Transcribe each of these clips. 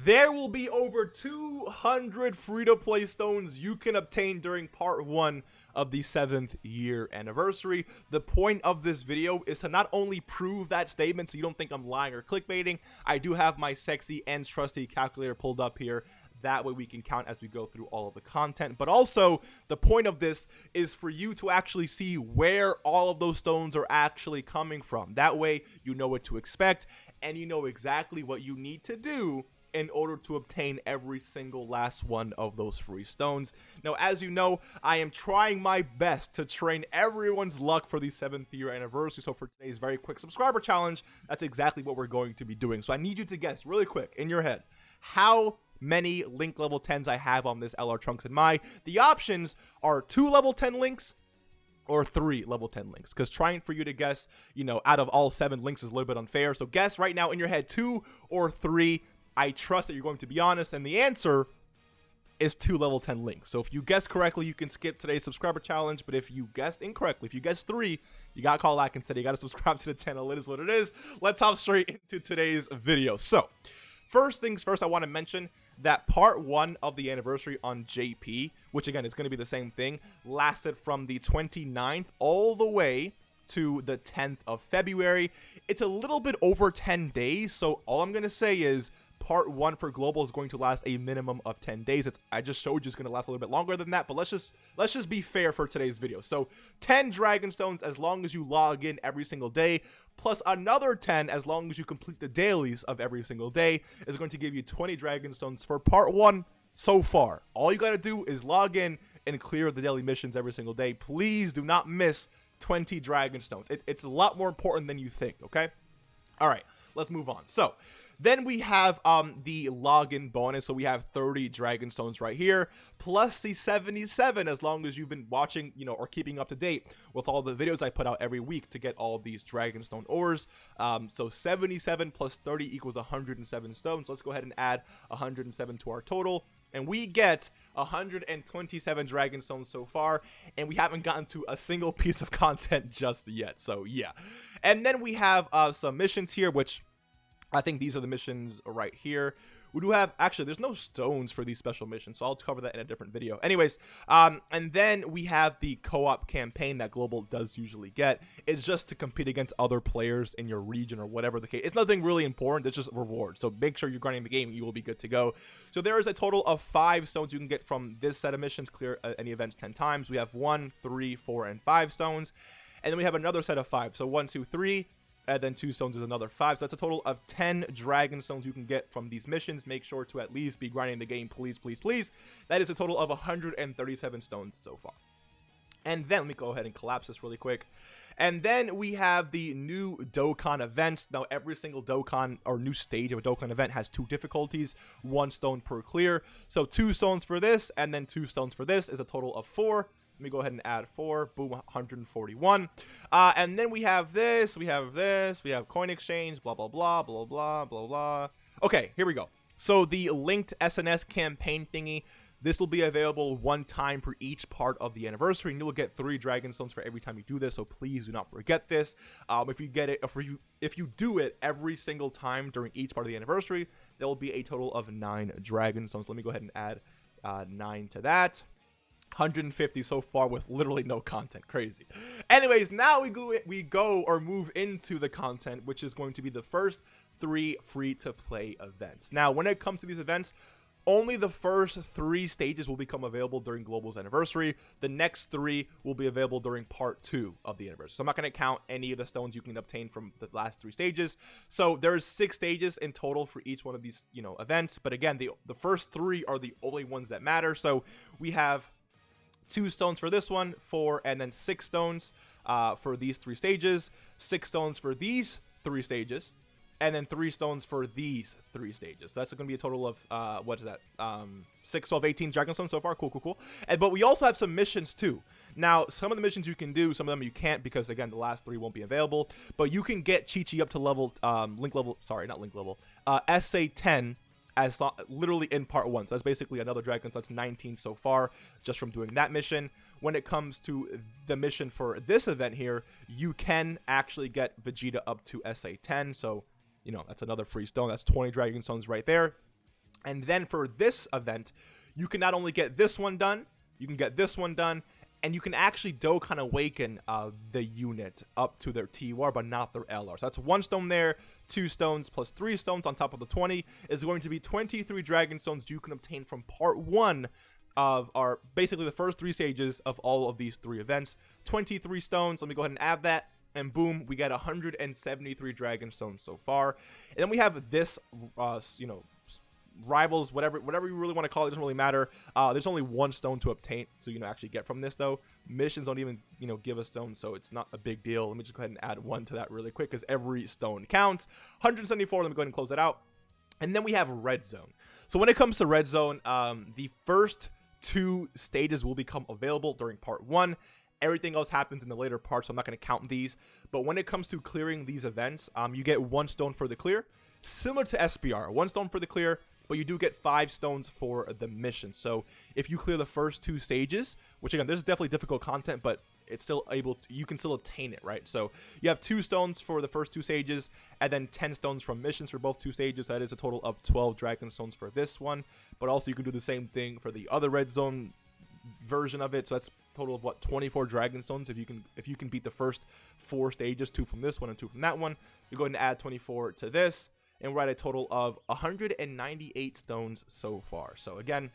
There will be over 200 free-to-play stones you can obtain during part 1 of the 7th year anniversary. The point of this video is to not only prove that statement so you don't think I'm lying or clickbaiting. I do have my sexy and trusty calculator pulled up here. That way we can count as we go through all of the content. But also, the point of this is for you to actually see where all of those stones are actually coming from. That way you know what to expect and you know exactly what you need to do in order to obtain every single last one of those free stones. Now, as you know, I am trying my best to train everyone's luck for the 7th year anniversary. So for today's very quick subscriber challenge, that's exactly what we're going to be doing. So I need you to guess really quick in your head how many link level 10s I have on this LR Trunks and Mai. The options are 2 level 10 links or 3 level 10 links, because trying for you to guess, you know, out of all 7 links is a little bit unfair. So guess right now in your head 2 or 3. I trust that you're going to be honest, and the answer is 2 level 10 links. So if you guess correctly, you can skip today's subscriber challenge, but if you guessed incorrectly, if you guessed 3, you gotta call back instead. You gotta subscribe to the channel. It is what it is. Let's hop straight into today's video. So first things first, I want to mention that part 1 of the anniversary on JP, which again is going to be the same thing, lasted from the 29th all the way to the 10th of February. It's a little bit over 10 days, so all I'm going to say is part 1 for global is going to last a minimum of 10 days. I just showed you it's going to last a little bit longer than that, but let's just be fair for today's video. So 10 dragon stones as long as you log in every single day, plus another 10 as long as you complete the dailies of every single day, is going to give you 20 dragon stones for part 1 so far. All you got to do is log in and clear the daily missions every single day. Please do not miss 20 dragon stones. It's a lot more important than you think, okay? All right, let's move on. So then we have the login bonus. So we have 30 dragon stones right here, plus the 77 as long as you've been watching, you know, or keeping up to date with all the videos I put out every week to get all of these dragon stone ores. So 77 plus 30 equals 107 stones. Let's go ahead and add 107 to our total, and we get 127 dragon stones so far, and we haven't gotten to a single piece of content just yet. So yeah, and then we have some missions here, which I think these are the missions right here. We do have, actually, there's no stones for these special missions, so I'll cover that in a different video. Anyways, and then we have the co-op campaign that Global does usually get. It's just to compete against other players in your region or whatever the case. It's nothing really important. It's just rewards. So make sure you're grinding the game. You will be good to go. So there is a total of 5 stones you can get from this set of missions. Clear any events 10 times. We have 1, 3, 4, and 5 stones. And then we have another set of 5. So 1, 2, 3. And then 2 stones is another 5. So that's a total of 10 dragon stones you can get from these missions. Make sure to at least be grinding the game, please, please, please. That is a total of 137 stones so far. And then let me go ahead and collapse this really quick. And then we have the new Dokkan events. Now, every single Dokkan or new stage of a Dokkan event has 2 difficulties, 1 stone per clear. So 2 stones for this, and then 2 stones for this is a total of 4. Let me go ahead and add 4. Boom, 141. And then we have this, we have coin exchange, blah, blah, blah, blah, blah, blah, blah. Okay, here we go. So the linked SNS campaign thingy, this will be available 1 time for each part of the anniversary, and you will get 3 dragon stones for every time you do this. So please do not forget this. If you get it, if you do it every single time during each part of the anniversary, there will be a total of 9 dragon stones. Let me go ahead and add 9 to that. 150 so far with literally no content. Crazy. Anyways, now we go or move into the content, which is going to be the first 3 free-to-play events. Now, when it comes to these events, only the first 3 stages will become available during Global's anniversary. The next 3 will be available during part 2 of the anniversary. So I'm not going to count any of the stones you can obtain from the last 3 stages. So there's 6 stages in total for each one of these, you know, events. But again, the first 3 are the only ones that matter. So we have 2 stones for this one, 4, and then 6 stones for these 3 stages, 6 stones for these 3 stages, and then 3 stones for these 3 stages. So that's going to be a total of, what is that, 6, 12, 18 dragon stones so far. Cool, cool, cool. But we also have some missions too. Now, some of the missions you can do, some of them you can't, because again, the last 3 won't be available. But you can get Chi-Chi up to level, SA 10 as literally in part 1. So that's basically another dragon. So that's 19 so far just from doing that mission. When it comes to the mission for this event here, you can actually get Vegeta up to SA 10. So, you know, that's another free stone. That's 20 dragon stones right there. And then for this event, you can not only get this one done, you can get this one done, and you can actually Dokkan Awaken the unit up to their TUR, but not their LR. So that's 1 stone there, 2 stones plus 3 stones on top of the 20 is going to be 23 Dragon Stones you can obtain from part 1 of our, basically the first 3 stages of all of these 3 events. 23 stones, let me go ahead and add that, and boom, we got 173 Dragon Stones so far. And then we have this, you know, rivals, whatever you really want to call it, doesn't really matter. There's only 1 stone to obtain, so you know, actually get from this though. Missions don't even, you know, give a stone, so it's not a big deal. Let me just go ahead and add 1 to that really quick, because every stone counts. 174, let me go ahead and close that out. And then we have Red Zone. So when it comes to Red Zone, the first 2 stages will become available during part 1. Everything else happens in the later parts, so I'm not going to count these. But when it comes to clearing these events, you get 1 stone for the clear, similar to SBR. 1 stone for the clear, but you do get 5 stones for the mission. So if you clear the first 2 stages, which again, this is definitely difficult content, but it's still able to, you can still obtain it, right? So you have 2 stones for the first 2 stages, and then 10 stones from missions for both 2 stages. That is a total of 12 Dragon Stones for this one. But also you can do the same thing for the other Red Zone version of it. So that's a total of what, 24 Dragon Stones if you can beat the first 4 stages, 2 from this one and 2 from that one. You go ahead and add 24 to this, and we're at a total of 198 stones so far. So again,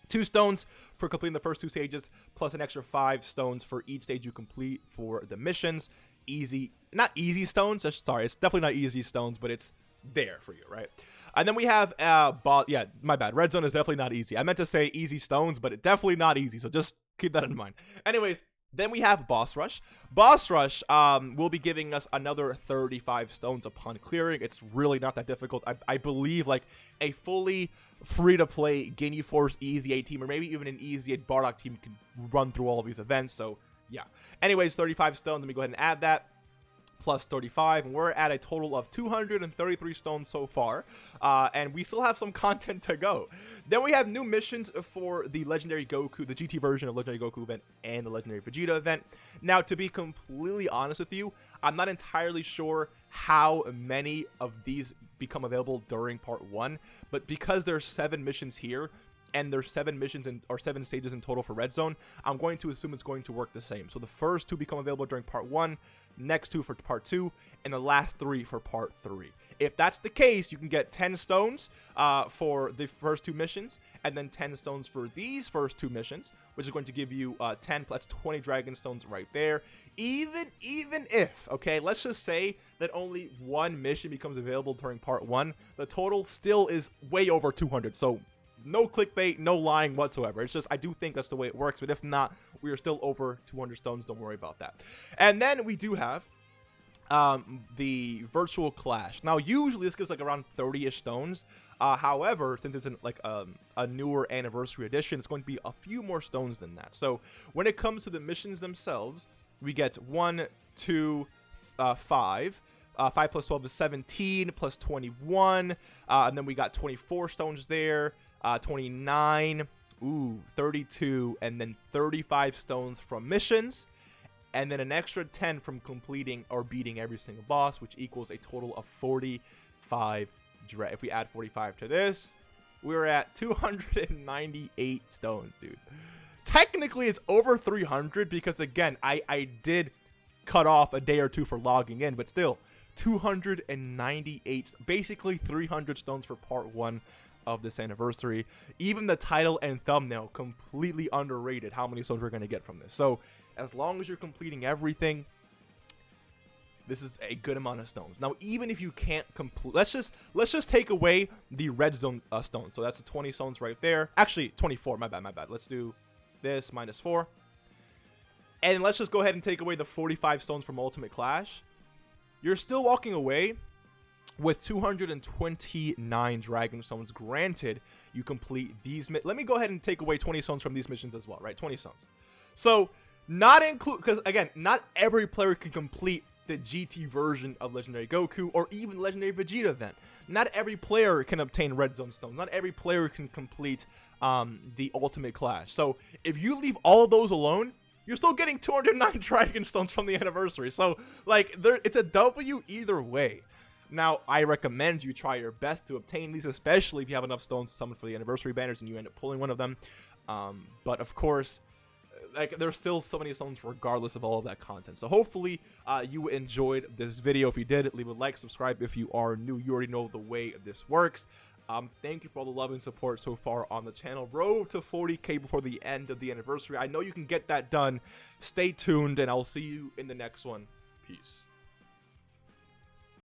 2 stones for completing the first 2 stages, plus an extra 5 stones for each stage you complete for the missions. Easy, not easy stones. Sorry, it's definitely not easy stones, but it's there for you, right? And then we have, yeah, my bad. Red Zone is definitely not easy. I meant to say easy stones, but it's definitely not easy. So just keep that in mind. Anyways, then we have Boss Rush. Boss Rush will be giving us another 35 stones upon clearing. It's really not that difficult. I believe like a fully free-to-play Guinea Force Easy 8 team, or maybe even an Easy 8 Bardock team, can run through all of these events. So yeah. Anyways, 35 stones. Let me go ahead and add that. Plus 35, and we're at a total of 233 stones so far, and we still have some content to go. Then we have new missions for the Legendary Goku, the GT version of Legendary Goku event, and the Legendary Vegeta event. Now, to be completely honest with you, I'm not entirely sure how many of these become available during part 1, but because there's 7 missions here, and there's 7 missions or 7 stages in total for Red Zone, I'm going to assume it's going to work the same. So the first 2 become available during part 1, next 2 for part 2, and the last 3 for part 3. If that's the case, you can get 10 stones for the first 2 missions, and then 10 stones for these first 2 missions, which is going to give you 10 plus 20 Dragon Stones right there. Even if, okay, let's just say that only 1 mission becomes available during part 1, the total still is way over 200. So no clickbait, no lying whatsoever. It's just, I do think that's the way it works, but if not, we are still over 200 stones. Don't worry about that. And then we do have the Virtual Clash. Now, usually this gives like around 30-ish stones. However, since it's like a newer anniversary edition, it's going to be a few more stones than that. So when it comes to the missions themselves, we get 1, 2, 5. 5 plus 12 is 17, plus 21, and then we got 24 stones there. 29, 32, and then 35 stones from missions, and then an extra 10 from completing or beating every single boss, which equals a total of 45. If we add 45 to this, we're at 298 stones, dude. Technically, it's over 300 because, again, I did cut off a day or 2 for logging in, but still, 298, basically 300 stones for part 1 of this anniversary. Even the title and thumbnail completely underrated how many stones we're going to get from this. So as long as you're completing everything, this is a good amount of stones. Now, even if you can't complete, let's just take away the Red Zone stones. So that's the 20 stones right there. Actually 24, my bad. Let's do this minus 4, and let's just go ahead and take away the 45 stones from Ultimate Clash. You're still walking away with 229 Dragon Stones. Granted, you complete these. Let me go ahead and take away 20 stones from these missions as well, right? 20 stones. So, not include, because again, not every player can complete the GT version of Legendary Goku or even Legendary Vegeta event. Not every player can obtain Red Zone Stones. Not every player can complete the Ultimate Clash. So, if you leave all of those alone, you're still getting 209 Dragon Stones from the anniversary. So, like, it's a W either way. Now, I recommend you try your best to obtain these, especially if you have enough stones to summon for the anniversary banners and you end up pulling one of them. But of course, like, there's still so many stones regardless of all of that content. So hopefully you enjoyed this video. If you did, leave a like, subscribe if you are new. You already know the way this works. Thank you for all the love and support so far on the channel. Road to 40K before the end of the anniversary. I know you can get that done. Stay tuned, and I'll see you in the next one. Peace.